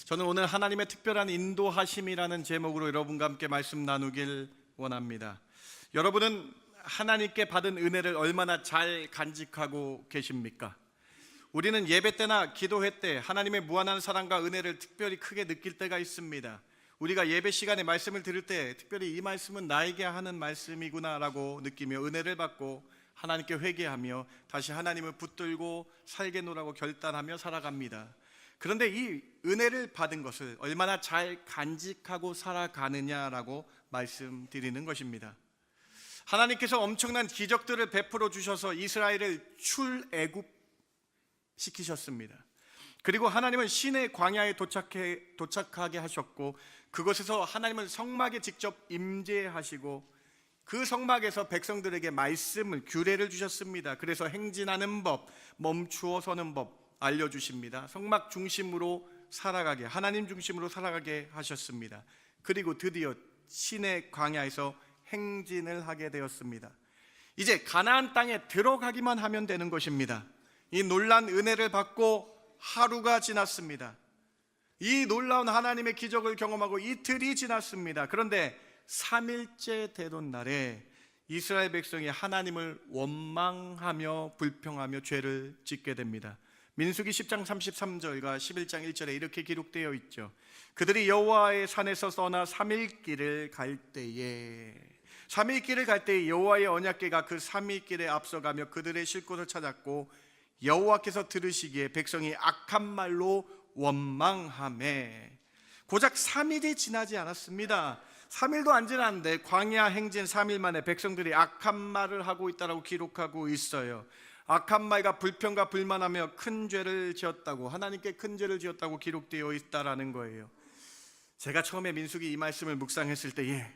저는 오늘 하나님의 특별한 인도하심이라는 제목으로 여러분과 함께 말씀 나누길 원합니다. 여러분은 하나님께 받은 은혜를 얼마나 잘 간직하고 계십니까? 우리는 예배 때나 기도회 때 하나님의 무한한 사랑과 은혜를 특별히 크게 느낄 때가 있습니다. 우리가 예배 시간에 말씀을 들을 때 특별히 이 말씀은 나에게 하는 말씀이구나 라고 느끼며 은혜를 받고 하나님께 회개하며 다시 하나님을 붙들고 살겠노라고 결단하며 살아갑니다. 그런데 이 은혜를 받은 것을 얼마나 잘 간직하고 살아가느냐라고 말씀드리는 것입니다. 하나님께서 엄청난 기적들을 베풀어 주셔서 이스라엘을 출애굽시키셨습니다. 그리고 하나님은 시내 광야에 도착하게 하셨고, 그곳에서 하나님은 성막에 직접 임재하시고 그 성막에서 백성들에게 말씀을, 규례를 주셨습니다. 그래서 행진하는 법, 멈추어 서는 법 알려주십니다. 성막 중심으로 살아가게, 하나님 중심으로 살아가게 하셨습니다. 그리고 드디어 시내 광야에서 행진을 하게 되었습니다. 이제 가나안 땅에 들어가기만 하면 되는 것입니다. 이 놀라운 은혜를 받고 하루가 지났습니다. 이 놀라운 하나님의 기적을 경험하고 이틀이 지났습니다. 그런데 3일째 되던 날에 이스라엘 백성이 하나님을 원망하며 불평하며 죄를 짓게 됩니다. 민수기 10장 33절과 11장 1절에 이렇게 기록되어 있죠. 그들이 여호와의 산에서 떠나 3일 길을 갈 때에 여호와의 언약궤가 그 3일 길에 앞서가며 그들의 쉴 곳을 찾았고, 여호와께서 들으시기에 백성이 악한 말로 원망하매. 고작 3일이 지나지 않았습니다. 3일도 안 지났는데 광야 행진 3일 만에 백성들이 악한 말을 하고 있다고 기록하고 있어요. 악한 말과 불평과 불만하며 큰 죄를 지었다고, 하나님께 큰 죄를 지었다고 기록되어 있다라는 거예요. 제가 처음에 민수기 이 말씀을 묵상했을 때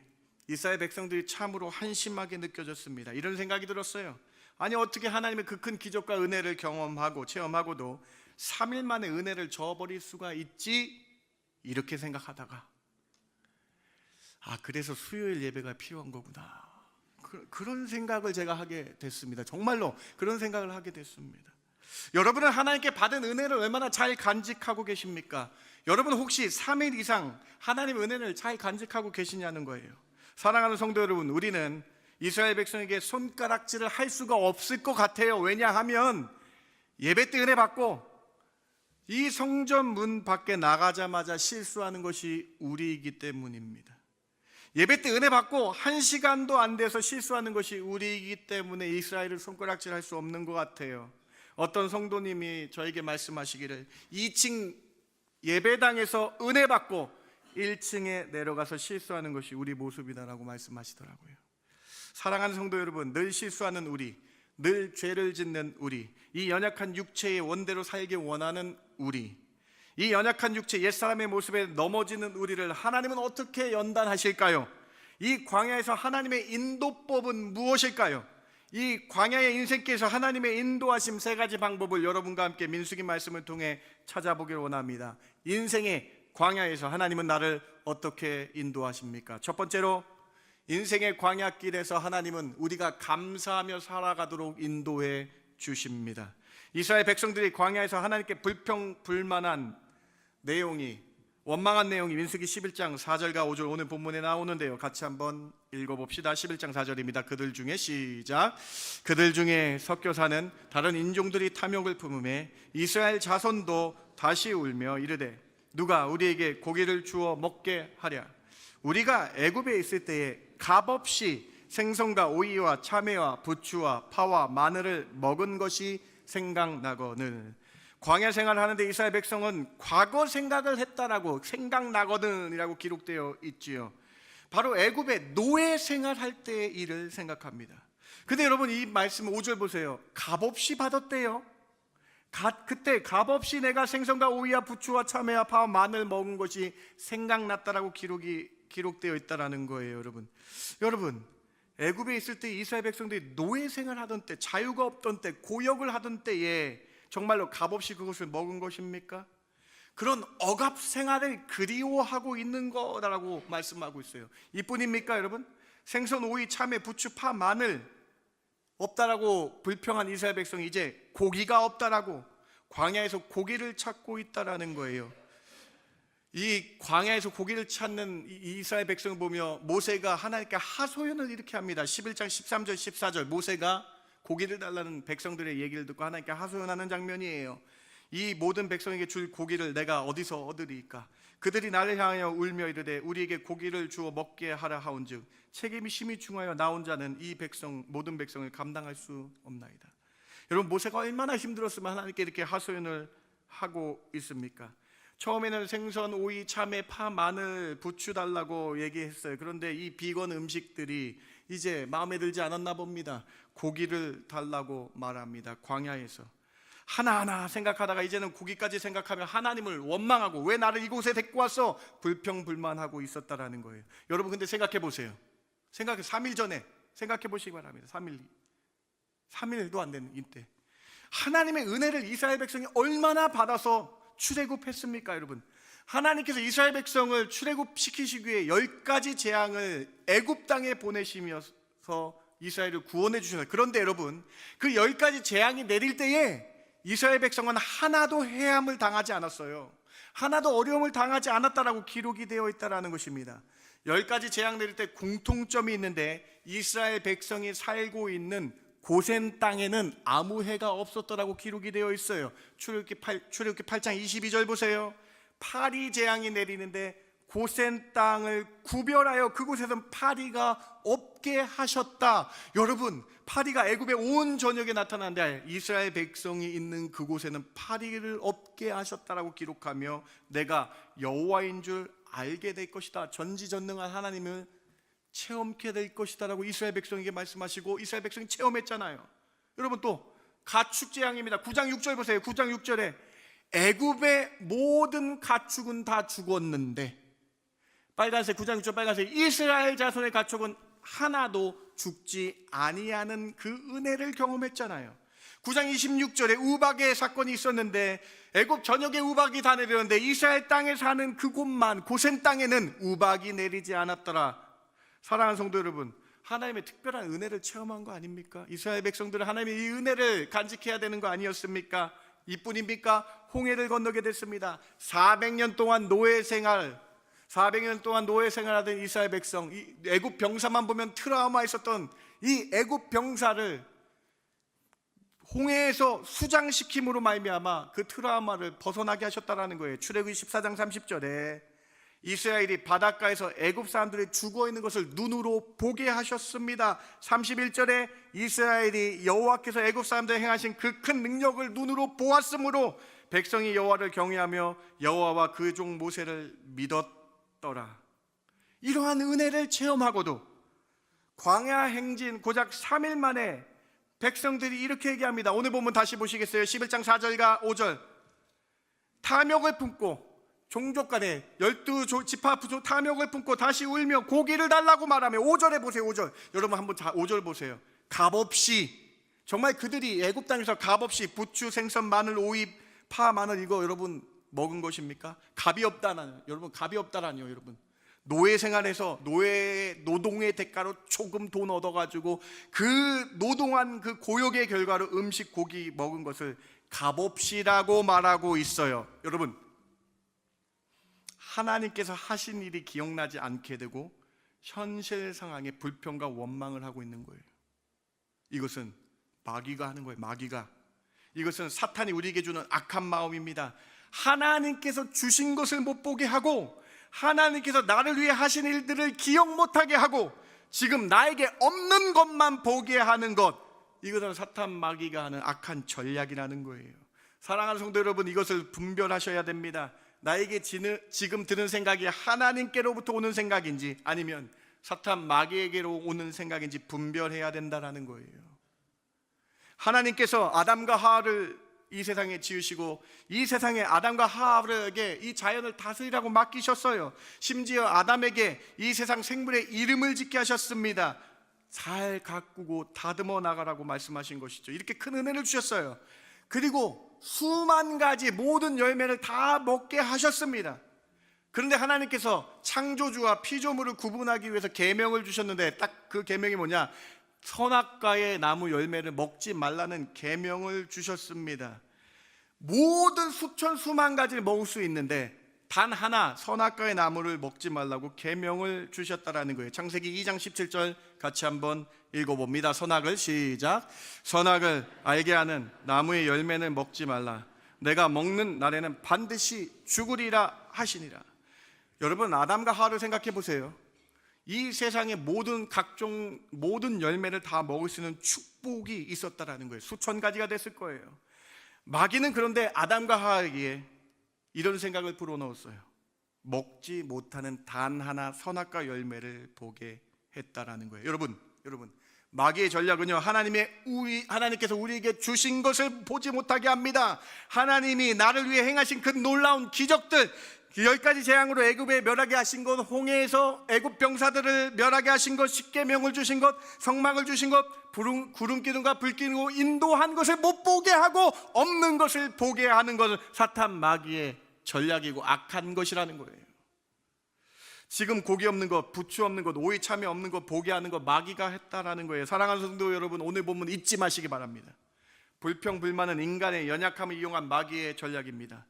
이스라엘 백성들이 참으로 한심하게 느껴졌습니다. 이런 생각이 들었어요. 아니, 어떻게 하나님의 그 큰 기적과 은혜를 경험하고 체험하고도 3일 만에 은혜를 저버릴 수가 있지? 이렇게 생각하다가 그래서 수요일 예배가 필요한 거구나, 그런 생각을 제가 하게 됐습니다. 정말로 그런 생각을 하게 됐습니다. 여러분은 하나님께 받은 은혜를 얼마나 잘 간직하고 계십니까? 여러분 혹시 3일 이상 하나님의 은혜를 잘 간직하고 계시냐는 거예요. 사랑하는 성도 여러분, 우리는 이스라엘 백성에게 손가락질을 할 수가 없을 것 같아요. 왜냐하면 예배 때 은혜 받고 이 성전 문 밖에 나가자마자 실수하는 것이 우리이기 때문입니다. 예배 때 은혜 받고 1시간도 안 돼서 실수하는 것이 우리이기 때문에 이스라엘을 손가락질 할 수 없는 것 같아요. 어떤 성도님이 저에게 말씀하시기를 2층 예배당에서 은혜 받고 1층에 내려가서 실수하는 것이 우리 모습이다라고 말씀하시더라고요. 사랑하는 성도 여러분, 늘 실수하는 우리, 늘 죄를 짓는 우리, 이 연약한 육체의 원대로 살기 원하는 우리, 이 연약한 육체, 옛사람의 모습에 넘어지는 우리를 하나님은 어떻게 연단하실까요? 이 광야에서 하나님의 인도법은 무엇일까요? 이 광야의 인생길에서 하나님의 인도하심 3가지 방법을 여러분과 함께 민수기 말씀을 통해 찾아보길 원합니다. 인생의 광야에서 하나님은 나를 어떻게 인도하십니까? 첫 번째로, 인생의 광야길에서 하나님은 우리가 감사하며 살아가도록 인도해 주십니다. 이스라엘 백성들이 광야에서 하나님께 불평불만한 내용이, 원망한 내용이 민수기 11장 4절과 5절 오늘 본문에 나오는데요. 같이 한번 읽어봅시다. 11장 4절입니다. 그들 중에 시작. 그들 중에 섞여 사는 다른 인종들이 탐욕을 품음에 이스라엘 자손도 다시 울며 이르되 누가 우리에게 고기를 주어 먹게 하랴. 우리가 애굽에 있을 때에 값없이 생선과 오이와 참외와 부추와 파와 마늘을 먹은 것이 생각나거늘. 광야 생활을 하는데 이스라엘 백성은 과거 생각을 했다라고, 생각나거든이라고 기록되어 있지요. 바로 애굽의 노예 생활할 때의 일을 생각합니다. 근데 여러분, 이 말씀 5절 보세요. 값없이 받았대요. 그때 값없이 내가 생선과 오이와 부추와 참외와 파와 마늘 먹은 것이 생각났다라고 기록되어 있다라는 거예요. 여러분, 애굽에 있을 때 이스라엘 백성들이 노예 생활하던 때, 자유가 없던 때, 고역을 하던 때에 정말로 값없이 그것을 먹은 것입니까? 그런 억압 생활을 그리워하고 있는 거라고 말씀하고 있어요. 이뿐입니까 여러분? 생선, 오이, 참외, 부추, 파, 마늘 없다라고 불평한 이스라엘 백성이 이제 고기가 없다라고 광야에서 고기를 찾고 있다라는 거예요. 이 광야에서 고기를 찾는 이 이스라엘 백성을 보며 모세가 하나님께 하소연을 이렇게 합니다. 11장 13절 14절 모세가 고기를 달라는 백성들의 얘기를 듣고 하나님께 하소연하는 장면이에요. 이 모든 백성에게 줄 고기를 내가 어디서 얻으리이까? 그들이 나를 향하여 울며 이르되 우리에게 고기를 주어 먹게 하라 하온즉 책임이 심히 중하여 나 혼자는 이 백성 모든 백성을 감당할 수 없나이다. 여러분, 모세가 얼마나 힘들었으면 하나님께 이렇게 하소연을 하고 있습니까? 처음에는 생선, 오이, 참외, 파, 마늘, 부추 달라고 얘기했어요. 그런데 이 비건 음식들이 이제 마음에 들지 않았나 봅니다. 고기를 달라고 말합니다. 광야에서 하나하나 생각하다가 이제는 고기까지 생각하며 하나님을 원망하고 왜 나를 이곳에 데리고 와서 불평불만하고 있었다라는 거예요. 여러분, 근데 생각해 보세요. 3일 전에 생각해 보시기 바랍니다. 3일도 안 되는 이때 하나님의 은혜를 이스라엘 백성이 얼마나 받아서 출애굽했습니까? 여러분, 하나님께서 이스라엘 백성을 출애굽시키시기 위해 10가지 재앙을 애굽 땅에 보내시면서 이스라엘을 구원해 주셨어요. 그런데 여러분, 그 10가지 재앙이 내릴 때에 이스라엘 백성은 하나도 해함을 당하지 않았어요. 하나도 어려움을 당하지 않았다라고 기록이 되어 있다는 것입니다. 10가지 재앙 내릴 때 공통점이 있는데 이스라엘 백성이 살고 있는 고센 땅에는 아무 해가 없었더라고 기록이 되어 있어요. 출애굽기 8장 22절 보세요. 파리 재앙이 내리는데 고센 땅을 구별하여 그곳에선 파리가 없게 하셨다. 여러분, 파리가 애굽의 온 전역에 나타났는데 이스라엘 백성이 있는 그곳에는 파리를 없게 하셨다라고 기록하며 내가 여호와인 줄 알게 될 것이다. 전지전능한 하나님을 체험케 될 것이다 라고 이스라엘 백성에게 말씀하시고 이스라엘 백성이 체험했잖아요. 여러분, 또 가축 재앙입니다. 9장 6절 보세요. 9장 6절에 애굽의 모든 가축은 다 죽었는데, 빨간색 9장 6절 빨간색, 이스라엘 자손의 가축은 하나도 죽지 아니하는 그 은혜를 경험했잖아요. 9장 26절에 우박의 사건이 있었는데 애굽 전역에 우박이 다 내렸는데 이스라엘 땅에 사는 그곳만 고센 땅에는 우박이 내리지 않았더라. 사랑하는 성도 여러분, 하나님의 특별한 은혜를 체험한 거 아닙니까? 이스라엘 백성들은 하나님의 이 은혜를 간직해야 되는 거 아니었습니까? 이뿐입니까? 홍해를 건너게 됐습니다. 400년 동안 노예 생활하던 이스라엘 백성, 이 애굽 병사만 보면 트라우마 있었던 이 애굽 병사를 홍해에서 수장시킴으로 말미암아 그 트라우마를 벗어나게 하셨다라는 거예요. 출애굽기 14장 30절에 이스라엘이 바닷가에서 애굽 사람들이 죽어 있는 것을 눈으로 보게 하셨습니다. 31절에 이스라엘이 여호와께서 애굽 사람들에 행하신 그 큰 능력을 눈으로 보았으므로 백성이 여호와를 경외하며 여호와와 그 종 모세를 믿었더라. 이러한 은혜를 체험하고도 광야 행진 고작 3일 만에 백성들이 이렇게 얘기합니다. 오늘 본문 다시 보시겠어요? 11장 4절과 5절. 탐욕을 품고 종족 간에 12지파 탐욕을 품고 다시 울며 고기를 달라고 말하며 5절에 보세요. 5절. 여러분 한번 5절 보세요. 값없이, 정말 그들이 애굽 땅에서 값없이 부추, 생선, 마늘, 오이, 파, 마늘 이거 여러분 먹은 것입니까? 값이 없다는, 여러분 값이 없다라니요. 여러분 노예 생활에서 노동의 대가로 조금 돈 얻어가지고 그 노동한 그 고역의 결과로 음식, 고기 먹은 것을 값없이라고 말하고 있어요. 여러분, 하나님께서 하신 일이 기억나지 않게 되고 현실 상황에 불평과 원망을 하고 있는 거예요. 이것은 마귀가 하는 거예요. 마귀가. 이것은 사탄이 우리에게 주는 악한 마음입니다. 하나님께서 주신 것을 못 보게 하고 하나님께서 나를 위해 하신 일들을 기억 못하게 하고 지금 나에게 없는 것만 보게 하는 것, 이것은 사탄 마귀가 하는 악한 전략이라는 거예요. 사랑하는 성도 여러분, 이것을 분별하셔야 됩니다. 나에게 지금 드는 생각이 하나님께로부터 오는 생각인지 아니면 사탄 마귀에게로 오는 생각인지 분별해야 된다는 거예요. 하나님께서 아담과 하와를 이 세상에 지으시고 이 세상에 아담과 하와에게 이 자연을 다스리라고 맡기셨어요. 심지어 아담에게 이 세상 생물의 이름을 짓게 하셨습니다. 잘 가꾸고 다듬어 나가라고 말씀하신 것이죠. 이렇게 큰 은혜를 주셨어요. 그리고 수만 가지 모든 열매를 다 먹게 하셨습니다. 그런데 하나님께서 창조주와 피조물을 구분하기 위해서 계명을 주셨는데 딱 그 계명이 뭐냐? 선악과의 나무 열매를 먹지 말라는 계명을 주셨습니다. 모든 수천 수만 가지를 먹을 수 있는데 단 하나 선악과의 나무를 먹지 말라고 계명을 주셨다라는 거예요. 창세기 2장 17절 같이 한번 읽어봅니다. 선악을 시작. 선악을 알게 하는 나무의 열매는 먹지 말라. 내가 먹는 날에는 반드시 죽으리라 하시니라. 여러분, 아담과 하와를 생각해 보세요. 이 세상의 모든 열매를 다 먹을 수 있는 축복이 있었다라는 거예요. 수천 가지가 됐을 거예요. 마귀는 그런데 아담과 하와에게 이런 생각을 불어넣었어요. 먹지 못하는 단 하나 선악과 열매를 보게 했다라는 거예요. 여러분, 마귀의 전략은요, 하나님께서 우리에게 주신 것을 보지 못하게 합니다. 하나님이 나를 위해 행하신 그 놀라운 기적들, 10가지 재앙으로 애굽에 멸하게 하신 것, 홍해에서 애굽 병사들을 멸하게 하신 것, 십계명을 주신 것, 성막을 주신 것, 구름 기둥과 불 기둥으로 인도한 것을 못 보게 하고 없는 것을 보게 하는 것은 사탄 마귀의 전략이고 악한 것이라는 거예요. 지금 고기 없는 것, 부추 없는 것, 오이 참외 없는 것 보게 하는 것 마귀가 했다라는 거예요. 사랑하는 성도 여러분, 오늘 본문 잊지 마시기 바랍니다. 불평불만은 인간의 연약함을 이용한 마귀의 전략입니다.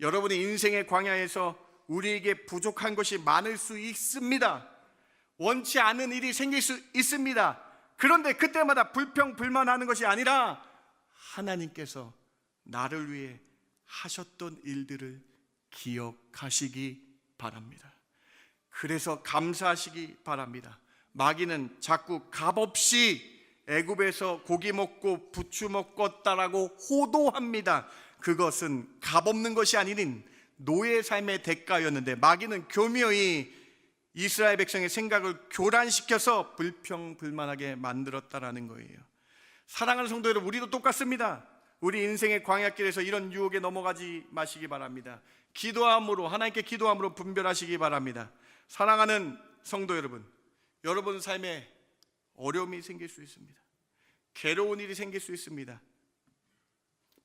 여러분의 인생의 광야에서 우리에게 부족한 것이 많을 수 있습니다. 원치 않은 일이 생길 수 있습니다. 그런데 그때마다 불평불만하는 것이 아니라 하나님께서 나를 위해 하셨던 일들을 기억하시기 바랍니다. 그래서 감사하시기 바랍니다. 마귀는 자꾸 값없이 애굽에서 고기 먹고 부추 먹었다라고 호도합니다. 그것은 값없는 것이 아닌 노예 삶의 대가였는데 마귀는 교묘히 이스라엘 백성의 생각을 교란시켜서 불평불만하게 만들었다라는 거예요. 사랑하는 성도 여러분, 우리도 똑같습니다. 우리 인생의 광야길에서 이런 유혹에 넘어가지 마시기 바랍니다. 기도함으로, 하나님께 기도함으로 분별하시기 바랍니다. 사랑하는 성도 여러분, 여러분 삶에 어려움이 생길 수 있습니다. 괴로운 일이 생길 수 있습니다.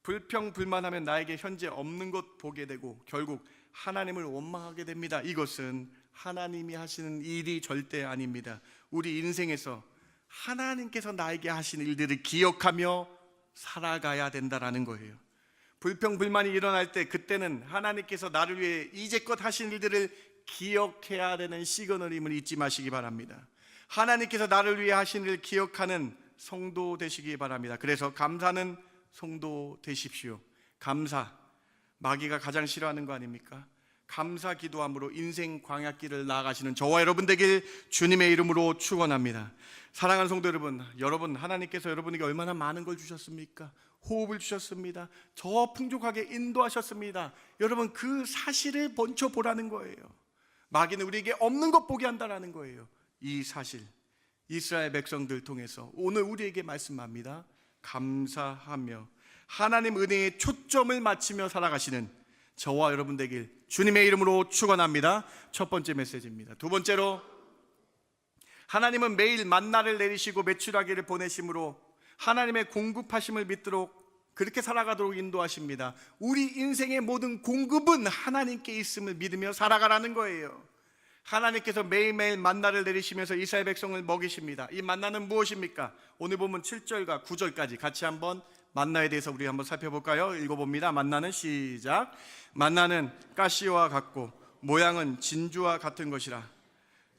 불평불만하면 나에게 현재 없는 것 보게 되고 결국 하나님을 원망하게 됩니다. 이것은 하나님이 하시는 일이 절대 아닙니다. 우리 인생에서 하나님께서 나에게 하신 일들을 기억하며 살아가야 된다라는 거예요. 불평불만이 일어날 때 그때는 하나님께서 나를 위해 이제껏 하신 일들을 기억해야 되는 시그널임을 잊지 마시기 바랍니다. 하나님께서 나를 위해 하신 일을 기억하는 성도 되시기 바랍니다. 그래서 감사는 성도 되십시오. 감사, 마귀가 가장 싫어하는 거 아닙니까? 감사 기도함으로 인생 광야길을 나아가시는 저와 여러분 되길 주님의 이름으로 축원합니다. 사랑하는 성도 여러분, 하나님께서 여러분에게 얼마나 많은 걸 주셨습니까? 호흡을 주셨습니다. 저 풍족하게 인도하셨습니다. 여러분, 그 사실을 먼저 보라는 거예요. 마귀는 우리에게 없는 것 보게 한다는 거예요. 이 사실, 이스라엘 백성들 통해서 오늘 우리에게 말씀합니다. 감사하며 하나님 은혜에 초점을 맞추며 살아가시는 저와 여러분 되길 주님의 이름으로 축원합니다. 첫 번째 메시지입니다. 두 번째로, 하나님은 매일 만나를 내리시고 메추라기를 보내심으로 하나님의 공급하심을 믿도록 그렇게 살아가도록 인도하십니다. 우리 인생의 모든 공급은 하나님께 있음을 믿으며 살아가라는 거예요. 하나님께서 매일매일 만나를 내리시면서 이스라엘 백성을 먹이십니다. 이 만나는 무엇입니까? 오늘 보면 7절과 9절까지 같이 한번 만나에 대해서 우리 한번 살펴볼까요? 읽어봅니다. 만나는 시작. 만나는 가시와 같고 모양은 진주와 같은 것이라.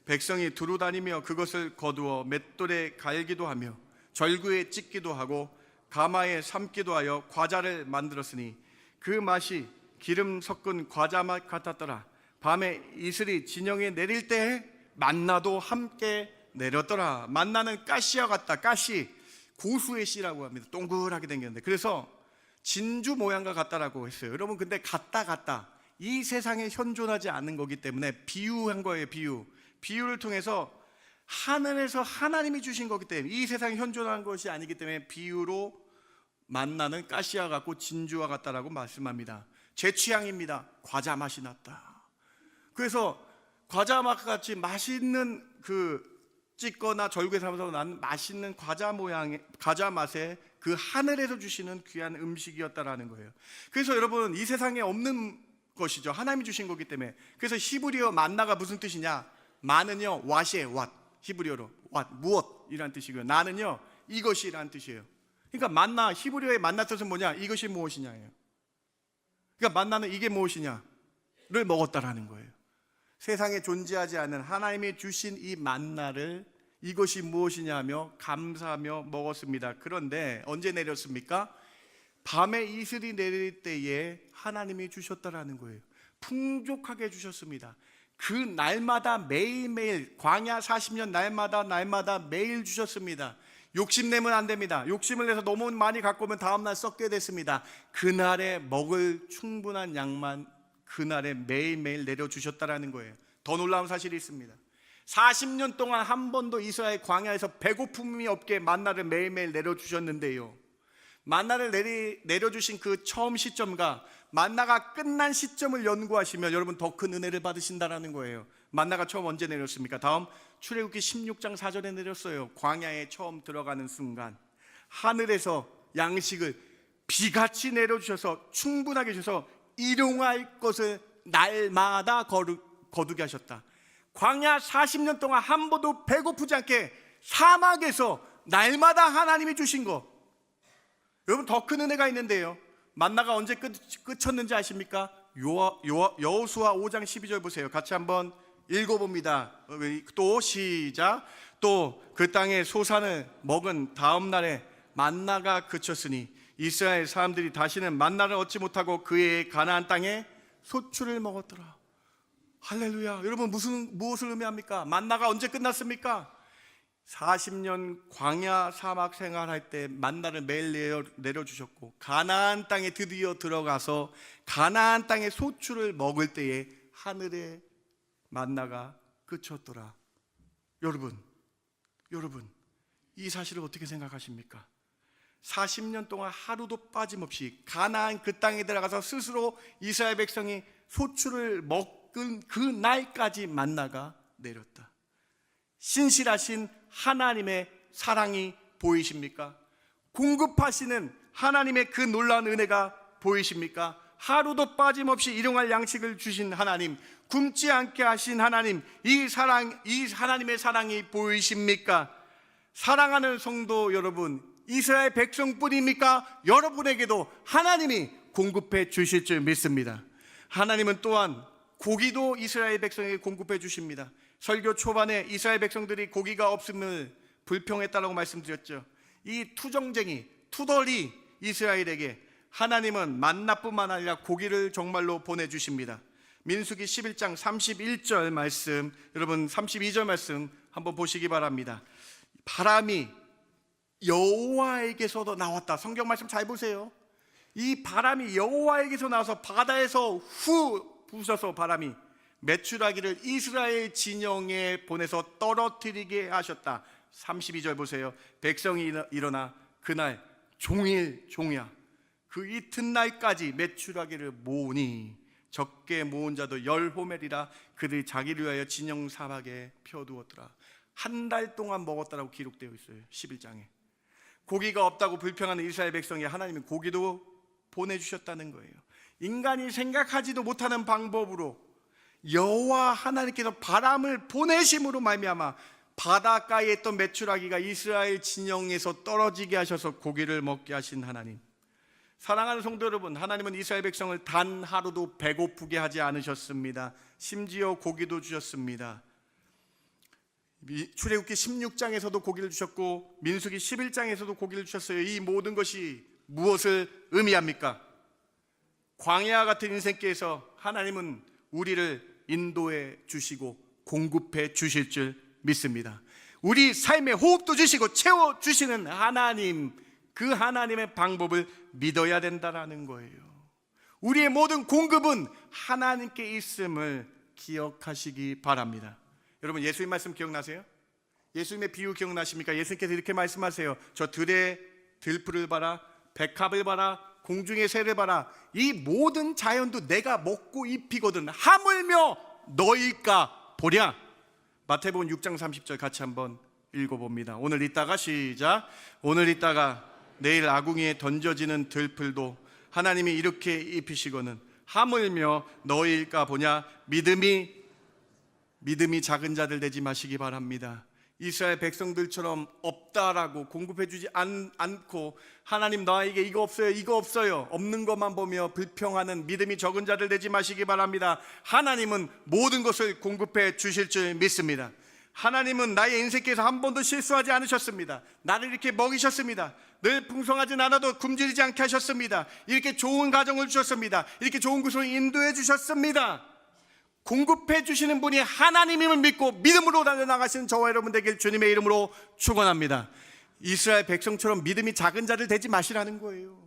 백성이 두루 다니며 그것을 거두어 맷돌에 갈기도 하며 절구에 찢기도 하고 가마에 삶기도 하여 과자를 만들었으니 그 맛이 기름 섞은 과자 맛 같았더라. 밤에 이슬이 진영에 내릴 때 만나도 함께 내렸더라. 만나는 가시와 같다. 가시, 고수의 씨라고 합니다. 동그랗게 생겼는데, 그래서 진주 모양과 같다라고 했어요. 여러분, 근데 같다 이 세상에 현존하지 않는 거기 때문에 비유한 거예요. 비유를 통해서 하늘에서 하나님이 주신 거기 때문에, 이 세상에 현존하는 것이 아니기 때문에 비유로 만나는 가시와 같고 진주와 같다라고 말씀합니다. 제 취향입니다. 과자 맛이 났다. 그래서 과자 맛같이 맛있는 찢거나 절구에 삶아서 난 맛있는 과자 모양의 과자 맛의 그 하늘에서 주시는 귀한 음식이었다라는 거예요. 그래서 여러분, 이 세상에 없는 것이죠. 하나님이 주신 거기 때문에. 그래서 히브리어 만나가 무슨 뜻이냐? 마는요, 왓이에요. 왓. 히브리어로 왓, 무엇이라는 뜻이고요. 나는요, 이것이라는 뜻이에요. 그러니까 만나, 히브리어의 만나 뜻은 뭐냐? 이것이 무엇이냐예요. 그러니까 만나는 이게 무엇이냐? 먹었다라는 거예요. 세상에 존재하지 않는 하나님이 주신 이 만나를 이것이 무엇이냐며 감사하며 먹었습니다. 그런데 언제 내렸습니까? 밤에 이슬이 내릴 때에 하나님이 주셨다라는 거예요. 풍족하게 주셨습니다. 그 날마다 매일매일 광야 40년 날마다 매일 주셨습니다. 욕심내면 안 됩니다. 욕심을 내서 너무 많이 갖고 오면 다음날 썩게 됐습니다. 그날에 먹을 충분한 양만 그날에 매일매일 내려주셨다라는 거예요. 더 놀라운 사실이 있습니다. 40년 동안 한 번도 이스라엘 광야에서 배고픔이 없게 만나를 매일매일 내려주셨는데요, 만나를 내려주신 그 처음 시점과 만나가 끝난 시점을 연구하시면 여러분 더 큰 은혜를 받으신다라는 거예요. 만나가 처음 언제 내렸습니까? 다음 출애굽기 16장 4절에 내렸어요. 광야에 처음 들어가는 순간 하늘에서 양식을 비같이 내려주셔서 충분하게 주셔서 일용할 것을 날마다 거두게 하셨다. 광야 40년 동안 한 번도 배고프지 않게 사막에서 날마다 하나님이 주신 것, 여러분 더 큰 은혜가 있는데요, 만나가 언제 끝쳤는지 아십니까? 여호수아 5장 12절 보세요. 같이 한번 읽어봅니다. 또 시작. 또 그 땅의 소산을 먹은 다음 날에 만나가 그쳤으니 이스라엘 사람들이 다시는 만나를 얻지 못하고 그의 가나안 땅에 소출을 먹었더라. 할렐루야. 여러분 무엇을 의미합니까? 만나가 언제 끝났습니까? 40년 광야 사막 생활할 때 만나를 매일 내려주셨고 가나안 땅에 드디어 들어가서 가나안 땅의 소출을 먹을 때에 하늘의 만나가 그쳤더라. 여러분 이 사실을 어떻게 생각하십니까? 40년 동안 하루도 빠짐없이 가나안 그 땅에 들어가서 스스로 이스라엘 백성이 소출을 먹은 그 날까지 만나가 내렸다. 신실하신 하나님의 사랑이 보이십니까? 공급하시는 하나님의 그 놀라운 은혜가 보이십니까? 하루도 빠짐없이 일용할 양식을 주신 하나님, 굶지 않게 하신 하나님, 이 하나님의 사랑이 보이십니까? 사랑하는 성도 여러분, 이스라엘 백성뿐입니까? 여러분에게도 하나님이 공급해 주실 줄 믿습니다. 하나님은 또한 고기도 이스라엘 백성에게 공급해 주십니다. 설교 초반에 이스라엘 백성들이 고기가 없음을 불평했다라고 말씀드렸죠. 이 투덜이 이스라엘에게 하나님은 만나뿐만 아니라 고기를 정말로 보내주십니다. 민수기 11장 31절 말씀, 여러분 32절 말씀 한번 보시기 바랍니다. 바람이 여호와에게서도 나왔다. 성경 말씀 잘 보세요. 이 바람이 여호와에게서 나와서 바다에서 후 부셔서 바람이 메추라기를 이스라엘 진영에 보내서 떨어뜨리게 하셨다. 32절 보세요. 백성이 일어나 그날 종야 그 이튿날까지 메추라기를 모으니 적게 모은 자도 10호멜이라 그들이 자기를 위하여 진영 사막에 펴두었더라. 한 달 동안 먹었다라고 기록되어 있어요. 11장에. 고기가 없다고 불평하는 이스라엘 백성이 하나님이 고기도 보내주셨다는 거예요. 인간이 생각하지도 못하는 방법으로 여호와 하나님께서 바람을 보내심으로 말미암아 바닷가에 있던 메추라기가 이스라엘 진영에서 떨어지게 하셔서 고기를 먹게 하신 하나님. 사랑하는 성도 여러분, 하나님은 이스라엘 백성을 단 하루도 배고프게 하지 않으셨습니다. 심지어 고기도 주셨습니다. 출애굽기 16장에서도 고기를 주셨고 민수기 11장에서도 고기를 주셨어요. 이 모든 것이 무엇을 의미합니까? 광야 같은 인생길에서 하나님은 우리를 인도해 주시고 공급해 주실 줄 믿습니다. 우리 삶에 호흡도 주시고 채워 주시는 하나님, 그 하나님의 방법을 믿어야 된다는 거예요. 우리의 모든 공급은 하나님께 있음을 기억하시기 바랍니다. 여러분 예수님 말씀 기억나세요? 예수님의 비유 기억나십니까? 예수님께서 이렇게 말씀하세요. 저 들의 들풀을 봐라, 백합을 봐라, 공중의 새를 봐라. 이 모든 자연도 내가 먹고 입히거든. 하물며 너희가 보랴. 마태복음 6장 30절 같이 한번 읽어봅니다. 오늘 이따가 시작. 오늘 이따가 내일 아궁이에 던져지는 들풀도 하나님이 이렇게 입히시거든. 하물며 너희가 보냐. 믿음이 작은 자들 되지 마시기 바랍니다. 이스라엘 백성들처럼 없다라고 공급해주지 않고 하나님 나에게 이거 없어요 없는 것만 보며 불평하는 믿음이 적은 자들 되지 마시기 바랍니다. 하나님은 모든 것을 공급해 주실 줄 믿습니다. 하나님은 나의 인생께서 한 번도 실수하지 않으셨습니다. 나를 이렇게 먹이셨습니다. 늘 풍성하진 않아도 굶주리지 않게 하셨습니다. 이렇게 좋은 가정을 주셨습니다. 이렇게 좋은 곳으로 인도해 주셨습니다. 공급해 주시는 분이 하나님임을 믿고 믿음으로 달려나가시는 저와 여러분 되길 주님의 이름으로 축원합니다. 이스라엘 백성처럼 믿음이 작은 자들 되지 마시라는 거예요.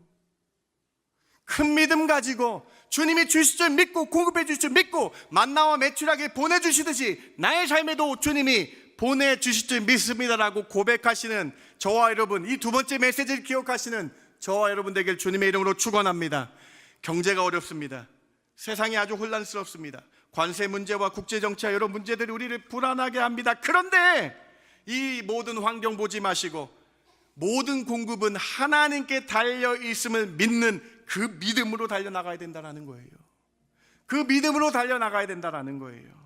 큰 믿음 가지고 주님이 주실 줄 믿고 공급해 주실 줄 믿고 만나와 메추라기 보내주시듯이 나의 삶에도 주님이 보내주실 줄 믿습니다라고 고백하시는 저와 여러분, 이 두 번째 메시지를 기억하시는 저와 여러분 되길 주님의 이름으로 축원합니다. 경제가 어렵습니다. 세상이 아주 혼란스럽습니다. 관세 문제와 국제정치와 여러 문제들이 우리를 불안하게 합니다. 그런데 이 모든 환경 보지 마시고 모든 공급은 하나님께 달려 있음을 믿는 그 믿음으로 달려나가야 된다는 거예요. 그 믿음으로 달려나가야 된다는 거예요.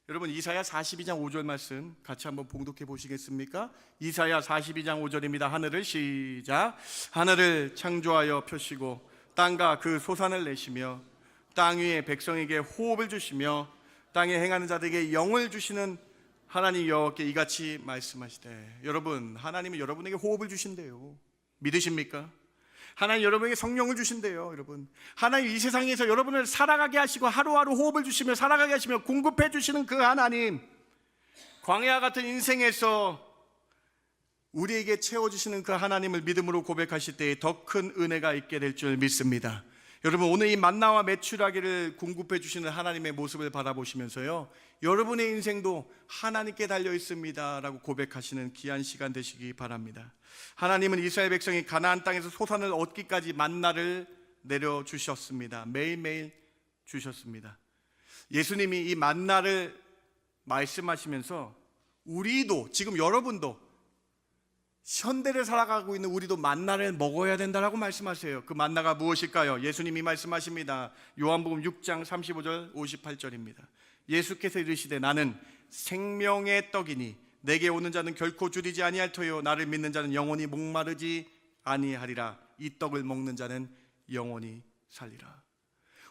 여러분, 이사야 42장 5절 말씀 같이 한번 봉독해 보시겠습니까? 이사야 42장 5절입니다. 하늘을 시작. 하늘을 창조하여 펴시고 땅과 그 소산을 내시며 땅 위에 백성에게 호흡을 주시며 땅에 행하는 자들에게 영을 주시는 하나님 여호와께 이같이 말씀하시되. 여러분, 하나님은 여러분에게 호흡을 주신대요. 믿으십니까? 하나님 여러분에게 성령을 주신대요. 여러분, 하나님 이 세상에서 여러분을 살아가게 하시고 하루하루 호흡을 주시며 살아가게 하시며 공급해 주시는 그 하나님, 광야 같은 인생에서 우리에게 채워주시는 그 하나님을 믿음으로 고백하실 때에 더 큰 은혜가 있게 될 줄 믿습니다. 여러분, 오늘 이 만나와 메추라기를 공급해 주시는 하나님의 모습을 바라보시면서요, 여러분의 인생도 하나님께 달려 있습니다 라고 고백하시는 귀한 시간 되시기 바랍니다. 하나님은 이스라엘 백성이 가나안 땅에서 소산을 얻기까지 만나를 내려주셨습니다. 매일매일 주셨습니다. 예수님이 이 만나를 말씀하시면서 우리도, 지금 여러분도, 현대를 살아가고 있는 우리도 만나를 먹어야 된다라고 말씀하세요. 그 만나가 무엇일까요? 예수님이 말씀하십니다. 요한복음 6장 35절 58절입니다. 예수께서 이르시되 나는 생명의 떡이니 내게 오는 자는 결코 줄이지 아니할 터요 나를 믿는 자는 영원히 목마르지 아니하리라. 이 떡을 먹는 자는 영원히 살리라.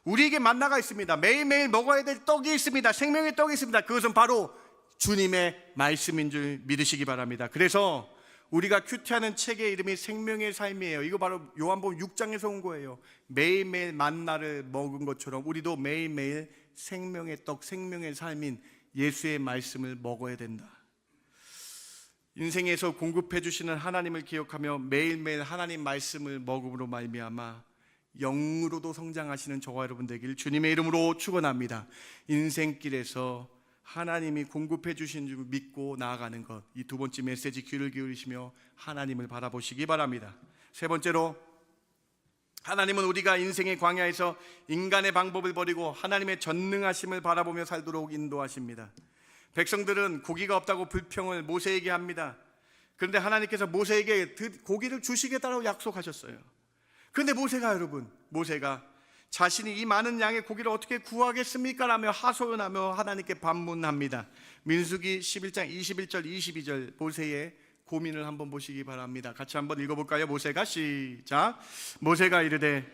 우리에게 만나가 있습니다. 매일매일 먹어야 될 떡이 있습니다. 생명의 떡이 있습니다. 그것은 바로 주님의 말씀인 줄 믿으시기 바랍니다. 그래서 우리가 큐티하는 책의 이름이 생명의 삶이에요. 이거 바로 요한복음 6장에서 온 거예요. 매일매일 만나를 먹은 것처럼 우리도 매일매일 생명의 떡, 생명의 삶인 예수의 말씀을 먹어야 된다. 인생에서 공급해 주시는 하나님을 기억하며 매일매일 하나님 말씀을 먹음으로 말미암아 영으로도 성장하시는 저와 여러분 되길 주님의 이름으로 축원합니다. 인생길에서 하나님이 공급해 주신 줄 믿고 나아가는 것, 이 두 번째 메시지 귀를 기울이시며 하나님을 바라보시기 바랍니다. 세 번째로, 하나님은 우리가 인생의 광야에서 인간의 방법을 버리고 하나님의 전능하심을 바라보며 살도록 인도하십니다. 백성들은 고기가 없다고 불평을 모세에게 합니다. 그런데 하나님께서 모세에게 고기를 주시겠다고 약속하셨어요. 그런데 모세가 자신이 이 많은 양의 고기를 어떻게 구하겠습니까? 라며 하소연하며 하나님께 반문합니다. 민수기 11장 21절 22절 모세의 고민을 한번 보시기 바랍니다. 같이 한번 읽어볼까요? 모세가 시작. 모세가 이르되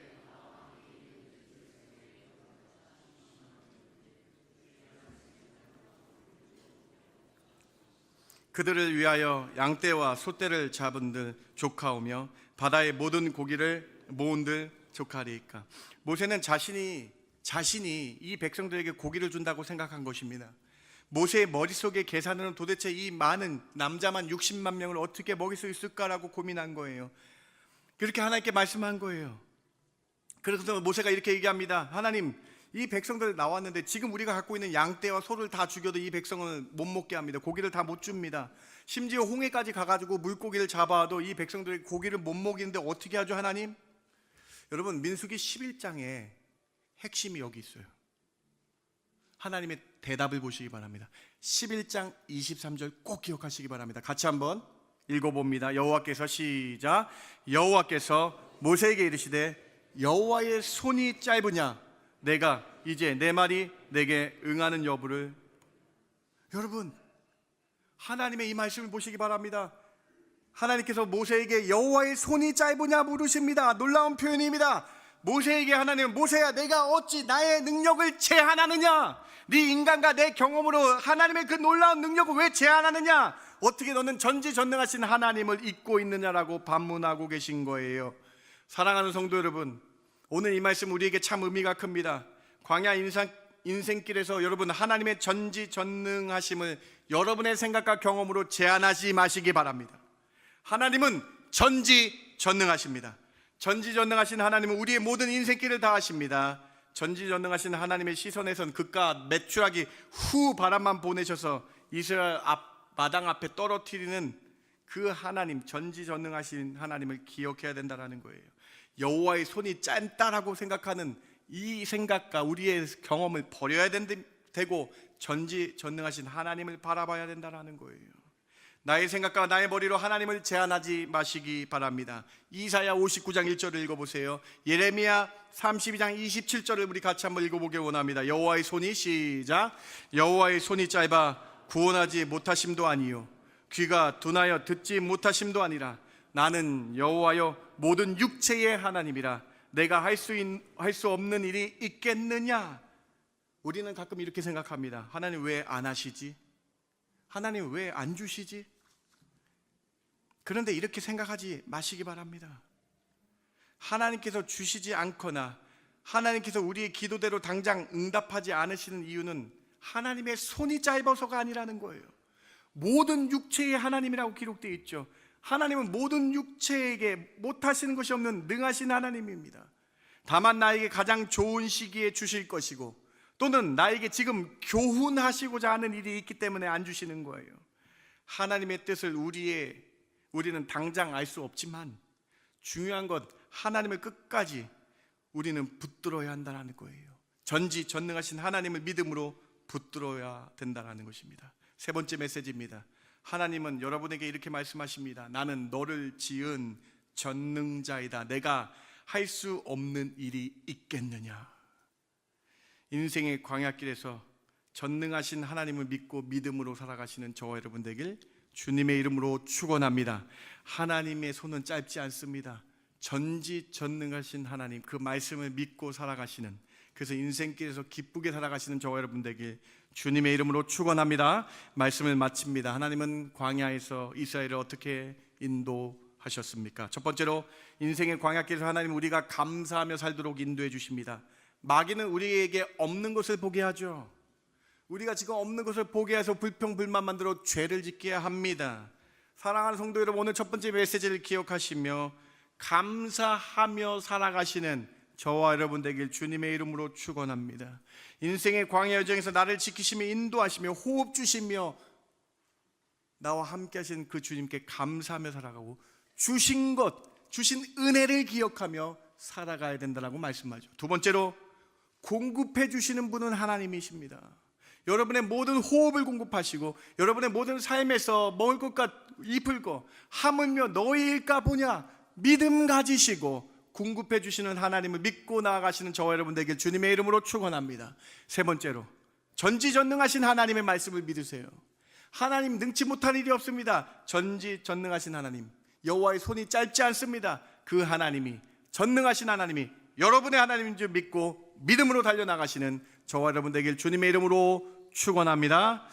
그들을 위하여 양떼와 소떼를 잡은들 조카오며 바다의 모든 고기를 모은들 조카리이까. 모세는 자신이 이 백성들에게 고기를 준다고 생각한 것입니다. 모세의 머릿속에 계산으로는 도대체 이 많은 남자만 60만 명을 어떻게 먹일 수 있을까라고 고민한 거예요. 그렇게 하나님께 말씀한 거예요. 그래서 모세가 이렇게 얘기합니다. 하나님, 이 백성들 나왔는데 지금 우리가 갖고 있는 양떼와 소를 다 죽여도 이 백성을 못 먹게 합니다. 고기를 다 못 줍니다. 심지어 홍해까지 가가지고 물고기를 잡아도 이 백성들이 고기를 못 먹이는데 어떻게 하죠, 하나님? 여러분, 민수기 11장에 핵심이 여기 있어요. 하나님의 대답을 보시기 바랍니다. 11장 23절 꼭 기억하시기 바랍니다. 같이 한번 읽어봅니다. 여호와께서 시작. 여호와께서 모세에게 이르시되 여호와의 손이 짧으냐 내가 이제 내 말이 내게 응하는 여부를. 여러분, 하나님의 이 말씀을 보시기 바랍니다. 하나님께서 모세에게 여호와의 손이 짧으냐 물으십니다. 놀라운 표현입니다. 모세에게 하나님은, 모세야, 내가 어찌 나의 능력을 제한하느냐? 네 인간과 내 경험으로 하나님의 그 놀라운 능력을 왜 제한하느냐? 어떻게 너는 전지전능하신 하나님을 잊고 있느냐라고 반문하고 계신 거예요. 사랑하는 성도 여러분, 오늘 이 말씀 우리에게 참 의미가 큽니다. 광야 인생길에서 여러분, 하나님의 전지전능하심을 여러분의 생각과 경험으로 제한하지 마시기 바랍니다. 하나님은 전지전능하십니다. 전지전능하신 하나님은 우리의 모든 인생길을 다 아십니다. 전지전능하신 하나님의 시선에선 그깟 메추라기 후 바람만 보내셔서 이스라엘 마당 앞에 떨어뜨리는 그 하나님, 전지전능하신 하나님을 기억해야 된다는 거예요. 여호와의 손이 짧다라고 생각하는 이 생각과 우리의 경험을 버려야 되고 전지전능하신 하나님을 바라봐야 된다는 거예요. 나의 생각과 나의 머리로 하나님을 제한하지 마시기 바랍니다. 이사야 59장 1절을 읽어보세요. 예레미야 32장 27절을 우리 같이 한번 읽어보기 원합니다. 여호와의 손이, 시작. 여호와의 손이 짧아 구원하지 못하심도 아니요 귀가 둔하여 듣지 못하심도 아니라 나는 여호와여 모든 육체의 하나님이라 내가 할 수 없는 일이 있겠느냐? 우리는 가끔 이렇게 생각합니다. 하나님 왜 안 하시지? 하나님 왜 안 주시지? 그런데 이렇게 생각하지 마시기 바랍니다. 하나님께서 주시지 않거나 하나님께서 우리의 기도대로 당장 응답하지 않으시는 이유는 하나님의 손이 짧아서가 아니라는 거예요. 모든 육체의 하나님이라고 기록되어 있죠. 하나님은 모든 육체에게 못하시는 것이 없는 능하신 하나님입니다. 다만 나에게 가장 좋은 시기에 주실 것이고 또는 나에게 지금 교훈하시고자 하는 일이 있기 때문에 안 주시는 거예요. 하나님의 뜻을 우리는 당장 알 수 없지만 중요한 것, 하나님을 끝까지 우리는 붙들어야 한다는 거예요. 전지전능하신 하나님을 믿음으로 붙들어야 된다는 것입니다. 세 번째 메시지입니다. 하나님은 여러분에게 이렇게 말씀하십니다. 나는 너를 지은 전능자이다. 내가 할 수 없는 일이 있겠느냐? 인생의 광야길에서 전능하신 하나님을 믿고 믿음으로 살아가시는 저와 여러분 되길 주님의 이름으로 축원합니다. 하나님의 손은 짧지 않습니다. 전지전능하신 하나님, 그 말씀을 믿고 살아가시는, 그래서 인생길에서 기쁘게 살아가시는 저와 여러분 되길 주님의 이름으로 축원합니다. 말씀을 마칩니다. 하나님은 광야에서 이스라엘을 어떻게 인도하셨습니까? 첫 번째로 인생의 광야길에서 하나님 우리가 감사하며 살도록 인도해 주십니다. 마귀는 우리에게 없는 것을 보게 하죠. 우리가 지금 없는 것을 보게 해서 불평불만 만들어 죄를 짓게 합니다. 사랑하는 성도 여러분, 오늘 첫 번째 메시지를 기억하시며 감사하며 살아가시는 저와 여러분 되길 주님의 이름으로 축원합니다. 인생의 광야 여정에서 나를 지키시며 인도하시며 호흡 주시며 나와 함께 하신 그 주님께 감사하며 살아가고 주신 것, 주신 은혜를 기억하며 살아가야 된다고 말씀하죠. 두 번째로 공급해 주시는 분은 하나님이십니다. 여러분의 모든 호흡을 공급하시고 여러분의 모든 삶에서 먹을 것과 입을 것 하물며 너희일까 보냐 믿음 가지시고 공급해 주시는 하나님을 믿고 나아가시는 저와 여러분 되길 주님의 이름으로 축원합니다. 세 번째로 전지전능하신 하나님의 말씀을 믿으세요. 하나님 능치 못한 일이 없습니다. 전지전능하신 하나님, 여호와의 손이 짧지 않습니다. 그 하나님이, 전능하신 하나님이 여러분의 하나님인 줄 믿고 믿음으로 달려나가시는 저와 여러분 되길 주님의 이름으로 축원합니다.